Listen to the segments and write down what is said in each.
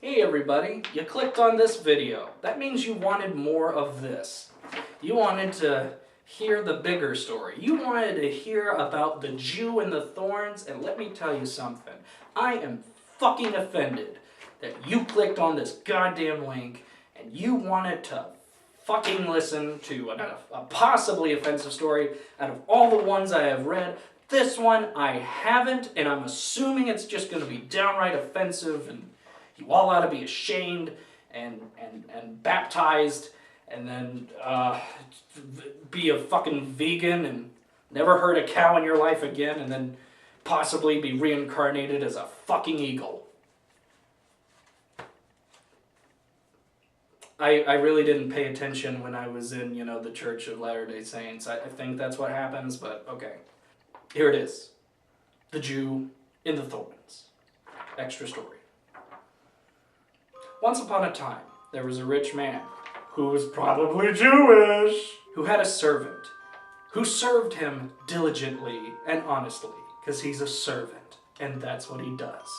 Hey everybody, you clicked on this video. That means you wanted more of this. You wanted to hear the bigger story. You wanted to hear about the Jew and the Thorns, and let me tell you something. I am fucking offended that you clicked on this goddamn link and you wanted to fucking listen to a possibly offensive story. Out of all the ones I have read, this one I haven't, and I'm assuming it's just going to be downright offensive, and you all ought to be ashamed and baptized and then be a fucking vegan and never hurt a cow in your life again and then possibly be reincarnated as a fucking eagle. I really didn't pay attention when I was in, the Church of Latter-day Saints. I think that's what happens, but okay. Here it is. The Jew in the Thorns. Extra story. Once upon a time, there was a rich man who was probably Jewish, who had a servant who served him diligently and honestly, because he's a servant, and that's what he does.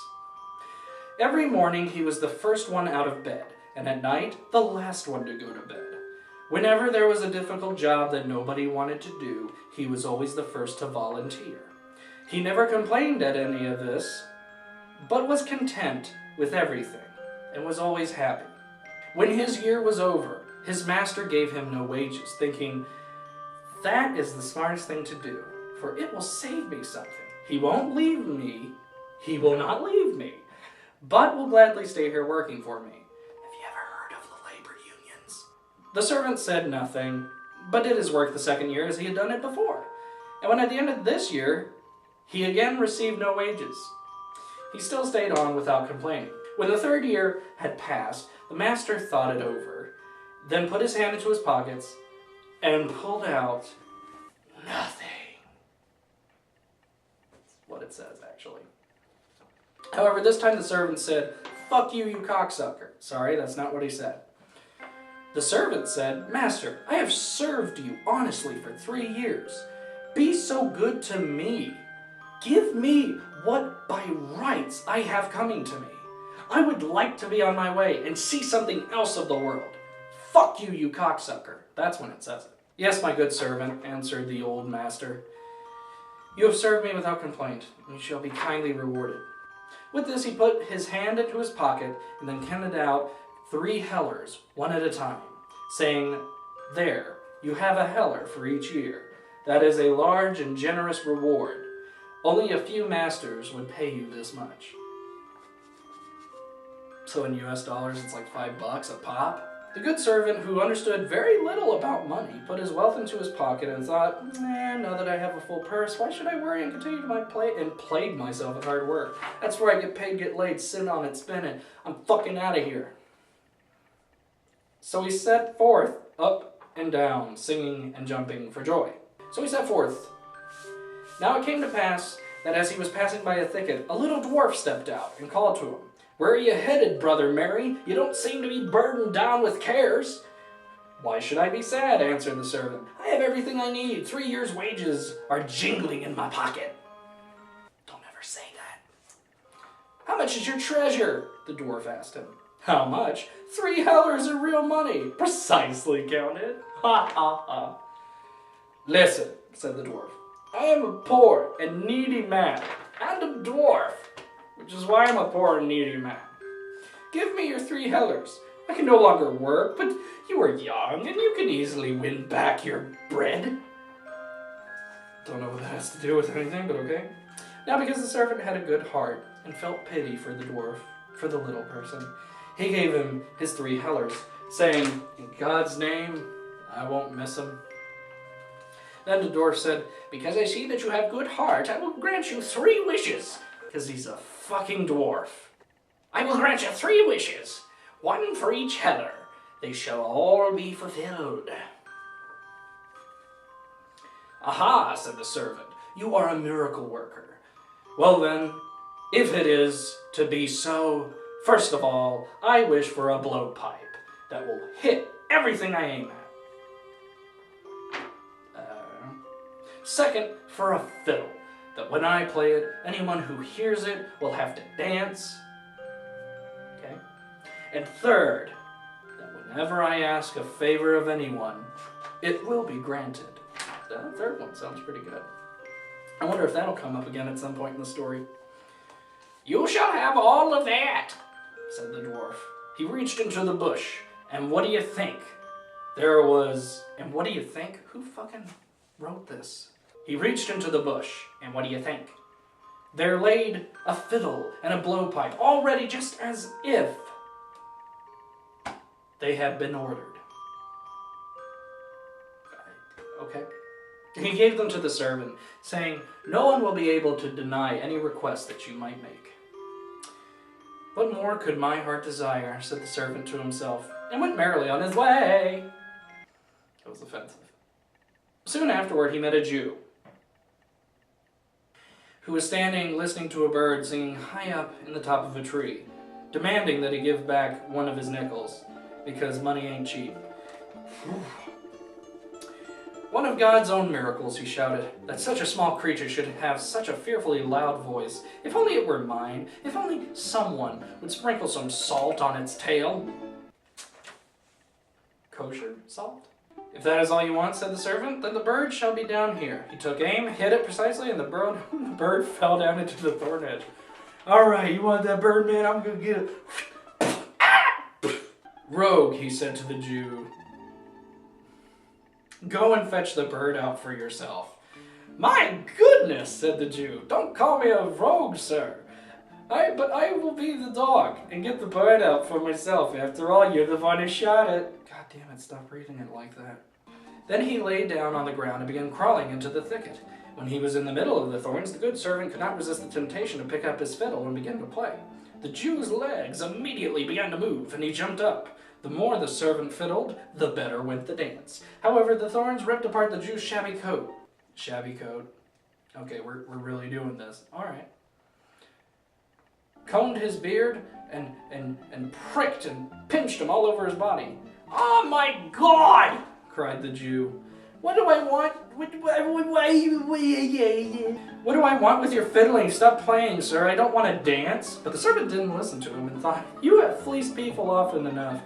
Every morning, he was the first one out of bed, and at night, the last one to go to bed. Whenever there was a difficult job that nobody wanted to do, he was always the first to volunteer. He never complained at any of this, but was content with everything, and was always happy. When his year was over, his master gave him no wages, thinking, "That is the smartest thing to do, for it will save me something. He won't leave me, he will not leave me, but will gladly stay here working for me." Have you ever heard of the labor unions? The servant said nothing, but did his work the second year as he had done it before. And when at the end of this year, he again received no wages, he still stayed on without complaining. When the third year had passed, the master thought it over, then put his hand into his pockets and pulled out nothing. That's what it says, actually. However, this time the servant said, "Fuck you, you cocksucker." Sorry, that's not what he said. The servant said, "Master, I have served you honestly for 3 years. Be so good to me. Give me what by rights I have coming to me. I would like to be on my way and see something else of the world. Fuck you, you cocksucker." That's when it says it. "Yes, my good servant," answered the old master. "You have served me without complaint, and you shall be kindly rewarded." With this, he put his hand into his pocket and then counted out 3 hellers, one at a time, saying, "There, you have a heller for each year. That is a large and generous reward. Only a few masters would pay you this much." So in US dollars, it's like $5 a pop. The good servant, who understood very little about money, put his wealth into his pocket and thought, now that I have a full purse, why should I worry and continue my play and plague myself with hard work? That's where I get paid, get laid, sit on it, spin it. I'm fucking out of here. So he set forth up and down, singing and jumping for joy. So he set forth. Now it came to pass that as he was passing by a thicket, a little dwarf stepped out and called to him, "Where are you headed, brother Mary? You don't seem to be burdened down with cares." "Why should I be sad?" answered the servant. "I have everything I need. 3 years' wages are jingling in my pocket." Don't ever say that. "How much is your treasure?" the dwarf asked him. "How much? 3 hellers of real money, precisely counted." Ha ha ha. "Listen," said the dwarf. "I am a poor and needy man, and a dwarf, which is why I'm a poor and needy man. Give me your 3 hellers. I can no longer work, but you are young, and you can easily win back your bread." Don't know what that has to do with anything, but okay. Now, because the servant had a good heart and felt pity for the dwarf, for the little person, he gave him his 3 hellers, saying, "In God's name, I won't miss him." Then the dwarf said, "Because I see that you have good heart, I will grant you 3 wishes. Because he's a fucking dwarf. "I will grant you 3 wishes, 1 for each heller. They shall all be fulfilled." "Aha," said the servant, "you are a miracle worker. Well then, if it is to be so, first of all, I wish for a blowpipe that will hit everything I aim at. Second, for a fiddle that when I play it, anyone who hears it will have to dance. Okay? And third, that whenever I ask a favor of anyone, it will be granted. The third one sounds pretty good. I wonder if that'll come up again at some point in the story. You shall have all of that, said the dwarf. He reached into the bush, and what do you think? There was... And what do you think? Who fucking wrote this? He reached into the bush, and what do you think? There laid a fiddle and a blowpipe, all ready just as if they had been ordered. Okay. He gave them to the servant, saying, No one will be able to deny any request that you might make. What more could my heart desire, said the servant to himself, and went merrily on his way. That was offensive. Soon afterward he met a Jew, who was standing listening to a bird singing high up in the top of a tree, demanding that he give back one of his nickels, because money ain't cheap. One of God's own miracles, he shouted, that such a small creature should have such a fearfully loud voice. If only it were mine. If only someone would sprinkle some salt on its tail. Kosher salt? If that is all you want, said the servant, then the bird shall be down here. He took aim, hit it precisely, and the bird fell down into the thorn hedge. All right, you want that bird, man? I'm going to get it. Rogue, he said to the Jew. Go and fetch the bird out for yourself. My goodness, said the Jew. Don't call me a rogue, sir. But I will be the dog and get the bird out for myself. After all, you're the one who shot it. God damn it, stop reading it like that. Then he lay down on the ground and began crawling into the thicket. When he was in the middle of the thorns, the good servant could not resist the temptation to pick up his fiddle and begin to play. The Jew's legs immediately began to move, and he jumped up. The more the servant fiddled, the better went the dance. However, the thorns ripped apart the Jew's shabby coat. Shabby coat. Okay, we're really doing this. All right. Combed his beard and pricked and pinched him all over his body. Oh my God! Cried the Jew. What do I want? What do I want with your fiddling? Stop playing, sir. I don't want to dance. But the servant didn't listen to him and thought, You have fleeced people often enough.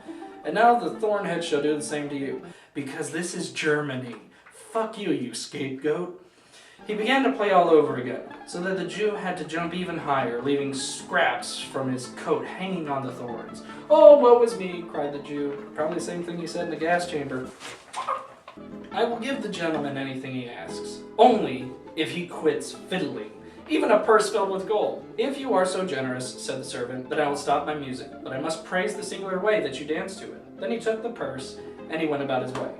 And now the thornhead shall do the same to you. Because this is Germany. Fuck you, you scapegoat. He began to play all over again, so that the Jew had to jump even higher, leaving scraps from his coat hanging on the thorns. Oh, woe is me, cried the Jew. Probably the same thing he said in the gas chamber. I will give the gentleman anything he asks, only if he quits fiddling, even a purse filled with gold. If you are so generous, said the servant, then I will stop my music, but I must praise the singular way that you dance to it. Then he took the purse, and he went about his way.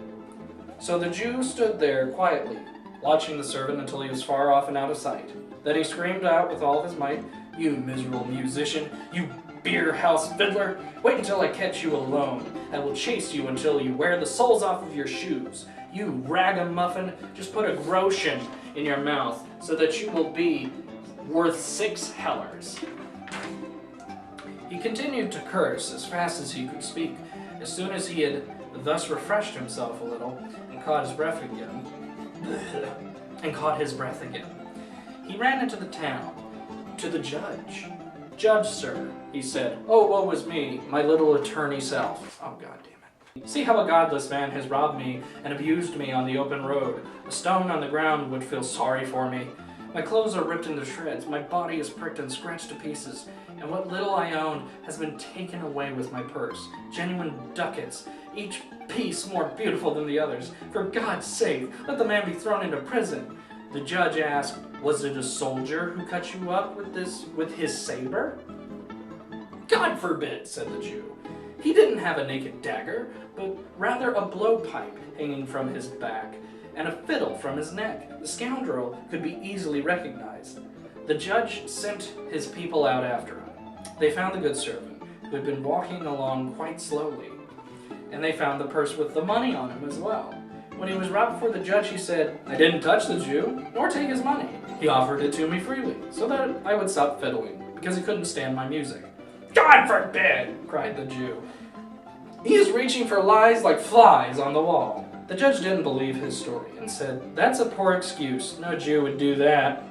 So the Jew stood there quietly, watching the servant until he was far off and out of sight. Then he screamed out with all his might, You miserable musician, you beer house fiddler, wait until I catch you alone. I will chase you until you wear the soles off of your shoes. You ragamuffin, just put a groschen in your mouth so that you will be worth 6 hellers. He continued to curse as fast as he could speak. As soon as he had thus refreshed himself a little and caught his breath again, he ran into the town, to the judge. Judge, sir, he said, oh, woe is me, my little attorney self. Oh, God damn it. See how a godless man has robbed me and abused me on the open road. A stone on the ground would feel sorry for me. My clothes are ripped into shreds, my body is pricked and scratched to pieces, and what little I owned has been taken away with my purse. Genuine ducats, each piece more beautiful than the others. For God's sake, let the man be thrown into prison. The judge asked, was it a soldier who cut you up with his saber? God forbid, said the Jew. He didn't have a naked dagger, but rather a blowpipe hanging from his back, and a fiddle from his neck. The scoundrel could be easily recognized. The judge sent his people out after him. They found the good servant, who had been walking along quite slowly, and they found the purse with the money on him as well. When he was brought before the judge, he said, I didn't touch the Jew, nor take his money. He offered it to me freely, so that I would stop fiddling, because he couldn't stand my music. God forbid, cried the Jew. He is reaching for lies like flies on the wall. The judge didn't believe his story and said, that's a poor excuse. No Jew would do that.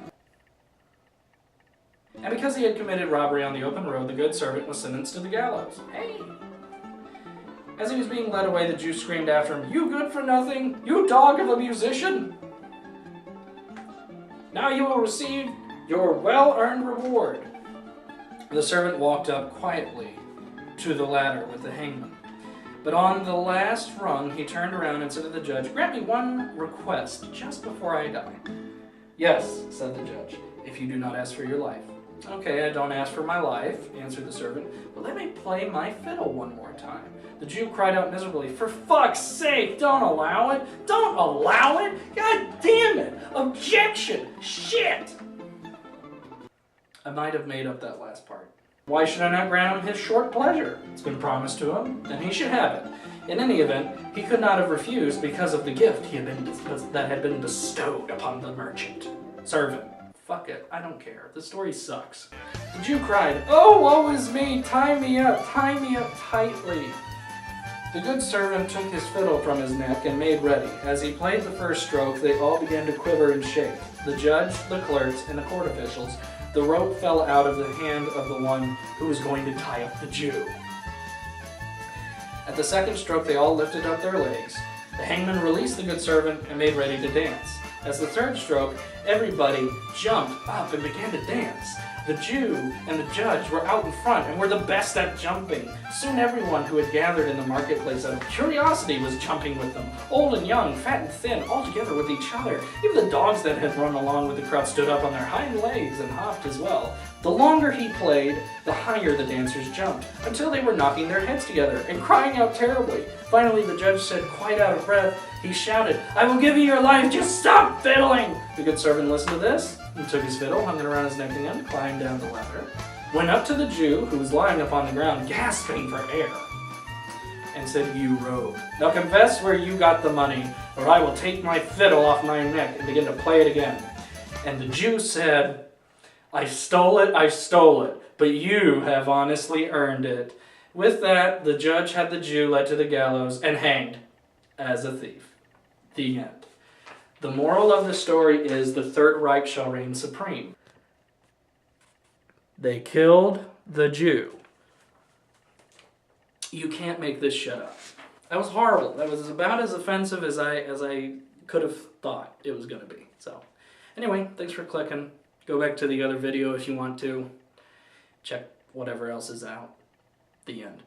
And because because he had committed robbery on the open road, the good servant was sentenced to the gallows. Hey! As he was being led away, the Jew screamed after him, "You good for nothing! You dog of a musician! Now you will receive your well-earned reward." The servant walked up quietly to the ladder with the hangman. But on the last rung, he turned around and said to the judge, "Grant me one request just before I die." "Yes," said the judge, "if you do not ask for your life." "Okay, I don't ask for my life," answered the servant, "but let me play my fiddle one more time." The Jew cried out miserably, "For fuck's sake, don't allow it! Don't allow it! God damn it! Objection! Shit!" I might have made up that last part. Why should I not grant him his short pleasure? It's been promised to him, and he should have it. In any event, he could not have refused because of the gift that had been bestowed upon the servant. Fuck it, I don't care. The story sucks. The Jew cried, "Oh, woe is me! Tie me up tightly." The good servant took his fiddle from his neck and made ready. As he played the first stroke, they all began to quiver and shake. The judge, the clerks, and the court officials. The rope fell out of the hand of the one who was going to tie up the Jew. At the second stroke, they all lifted up their legs. The hangman released the good servant and made ready to dance. As the third stroke, everybody jumped up and began to dance. The Jew and the judge were out in front and were the best at jumping. Soon everyone who had gathered in the marketplace out of curiosity was jumping with them. Old and young, fat and thin, all together with each other. Even the dogs that had run along with the crowd stood up on their hind legs and hopped as well. The longer he played, the higher the dancers jumped, until they were knocking their heads together and crying out terribly. Finally, the judge said, quite out of breath, he shouted, "I will give you your life, just stop fiddling!" The good servant listened to this, and took his fiddle, hung it around his neck again, climbed down the ladder, went up to the Jew, who was lying upon the ground, gasping for air, and said, "You rogue, now confess where you got the money, or I will take my fiddle off my neck and begin to play it again." And the Jew said, I stole it, but you have honestly earned it." With that, the judge had the Jew led to the gallows and hanged as a thief. The end. The moral of the story is the Third Reich shall reign supreme. They killed the Jew. You can't make this shit up. That was horrible. That was about as offensive as I could have thought it was going to be. So, anyway, thanks for clicking. Go back to the other video if you want to. Check whatever else is out. The end.